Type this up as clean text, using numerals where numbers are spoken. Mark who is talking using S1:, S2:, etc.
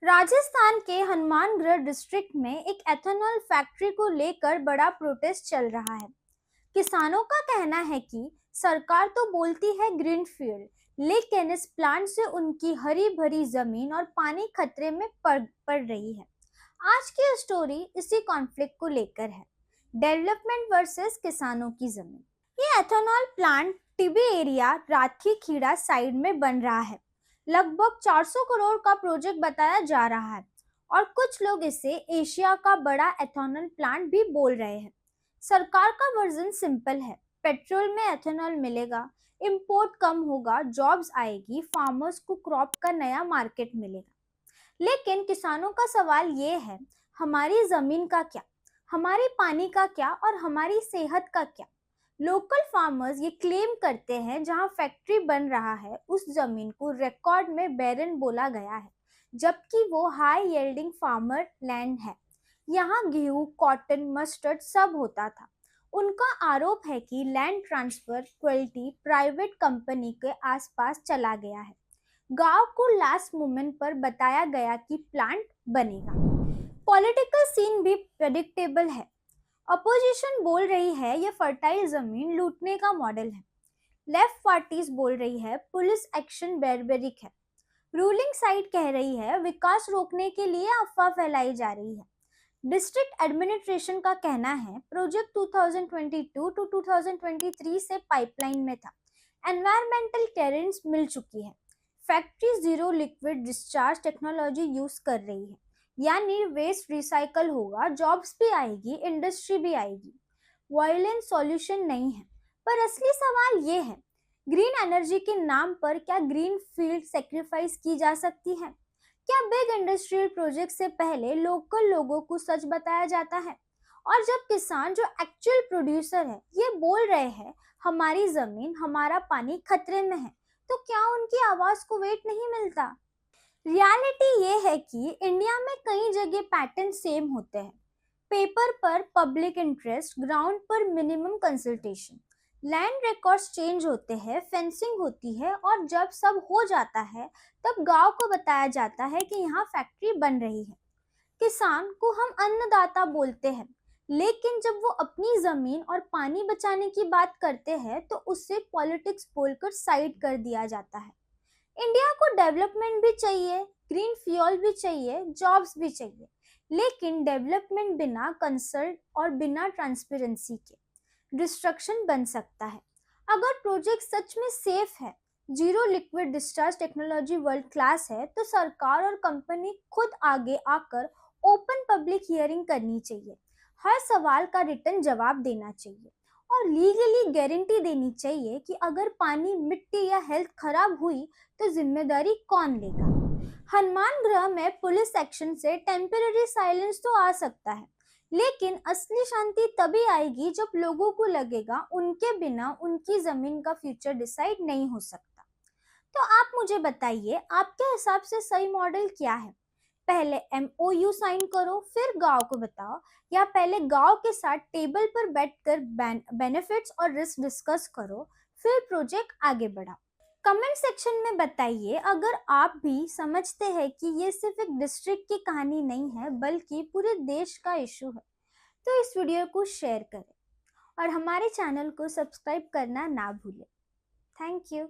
S1: राजस्थान के हनुमानगढ़ डिस्ट्रिक्ट में एक एथेनॉल फैक्ट्री को लेकर बड़ा प्रोटेस्ट चल रहा है। किसानों का कहना है कि सरकार तो बोलती है ग्रीन फील्ड, लेकिन इस प्लांट से उनकी हरी भरी जमीन और पानी खतरे में पड़ रही है। आज की स्टोरी इसी कॉन्फ्लिक्ट को लेकर है, डेवलपमेंट वर्सेस किसानों की जमीन। ये एथेनॉल प्लांट टिबी एरिया राखी खेड़ा साइड में बन रहा है। लगभग 400 करोड़ का प्रोजेक्ट बताया जा रहा है और कुछ लोग इसे एशिया का बड़ा एथेनॉल प्लांट भी बोल रहे हैं। सरकार का वर्जन सिंपल है, पेट्रोल में एथेनॉल मिलेगा, इंपोर्ट कम होगा, जॉब्स आएगी, फार्मर्स को क्रॉप का नया मार्केट मिलेगा। लेकिन किसानों का सवाल ये है, हमारी जमीन का क्या, हमारे पानी का क्या और हमारी सेहत का क्या। लोकल फार्मर्स ये क्लेम करते हैं जहां फैक्ट्री बन रहा है उस जमीन को रिकॉर्ड में बैरन बोला गया है, जबकि वो हाई यील्डिंग फार्मर लैंड है। यहाँ गेहूं, कॉटन, मस्टर्ड सब होता था। उनका आरोप है कि land transfer quality private company के आसपास चला गया है। गांव को लास्ट मोमेंट पर बताया गया कि प्लांट बनेगा। पॉलिटिकल सीन भी प्रेडिक्टेबल है। अपोजिशन बोल रही है ये फर्टाइल जमीन लूटने का मॉडल है। लेफ्ट पार्टीज बोल रही है पुलिस एक्शन बैरबेरिक है। रूलिंग साइड कह रही है विकास रोकने के लिए अफवाह फैलाई जा रही है। डिस्ट्रिक्ट एडमिनिस्ट्रेशन का कहना है प्रोजेक्ट 2022 टू 2023 से पाइपलाइन में था। एनवायरमेंटल क्लियरेंस मिल चुकी है। Factory zero liquid discharge technology use कर रही है, यानी वेस्ट रिसाइकल होगा, जॉब्स भी आएगी, इंडस्ट्री भी आएगी। वायलेंट सॉल्यूशन नहीं है, पर असली सवाल ये है, ग्रीन एनर्जी के नाम पर क्या ग्रीन फील्ड सेक्रीफाइस की जा सकती है? क्या बिग इंडस्ट्रियल प्रोजेक्ट से पहले लोकल लोगों को सच बताया जाता है? और जब किसान जो एक्चुअल प्रोड्यूसर है ये बोल रहे हैं हमारी जमीन, हमारा पानी खतरे में है, तो क्या उनकी आवाज को वेट नहीं मिलता? रियलिटी ये है कि इंडिया में कई जगह पैटर्न सेम होते हैं। पेपर पर पब्लिक इंटरेस्ट, ग्राउंड पर minimum consultation. Land records change होते हैं, फेंसिंग होती है और जब सब हो जाता है तब गांव को बताया जाता है कि यहाँ फैक्ट्री बन रही है। किसान को हम अन्नदाता बोलते हैं, लेकिन जब वो अपनी जमीन और पानी बचाने की बात करते हैं तो उससे पॉलिटिक्स बोलकर साइड कर दिया जाता है। इंडिया को डेवलपमेंट भी चाहिए, ग्रीन फ्यूल भी चाहिए, जॉब्स भी चाहिए, लेकिन डेवलपमेंट बिना कंसल्ट और बिना ट्रांसपेरेंसी के डिस्ट्रक्शन बन सकता है। अगर प्रोजेक्ट सच में सेफ है, zero liquid discharge technology world class है, तो सरकार और कंपनी खुद आगे आकर ओपन पब्लिक हियरिंग करनी चाहिए। हर सवाल का रिटर्न जवाब देना चाहिए और लीगली गारंटी देनी चाहिए कि अगर पानी, मिट्टी या हेल्थ खराब हुई तो जिम्मेदारी कौन लेगा। हनुमान ग्रह में पुलिस एक्शन से टेम्पररी साइलेंस तो आ सकता है, लेकिन असली शांति तभी आएगी जब लोगों को लगेगा उनके बिना उनकी जमीन का फ्यूचर डिसाइड नहीं हो सकता। तो आप मुझे बताइए, आपके हिसाब से सही मॉडल क्या है? पहले एमओयू साइन करो फिर गांव को बताओ, या पहले गांव के साथ टेबल पर बैठकर बेनिफिट्स और रिस्क डिस्कस करो फिर प्रोजेक्ट आगे बढ़ाओ। कमेंट सेक्शन में बताइए अगर आप भी समझते हैं कि ये सिर्फ एक डिस्ट्रिक्ट की कहानी नहीं है बल्कि पूरे देश का इशू है। तो इस वीडियो को शेयर करें और हमारे चैनल को सब्सक्राइब करना ना भूलें। Thank you.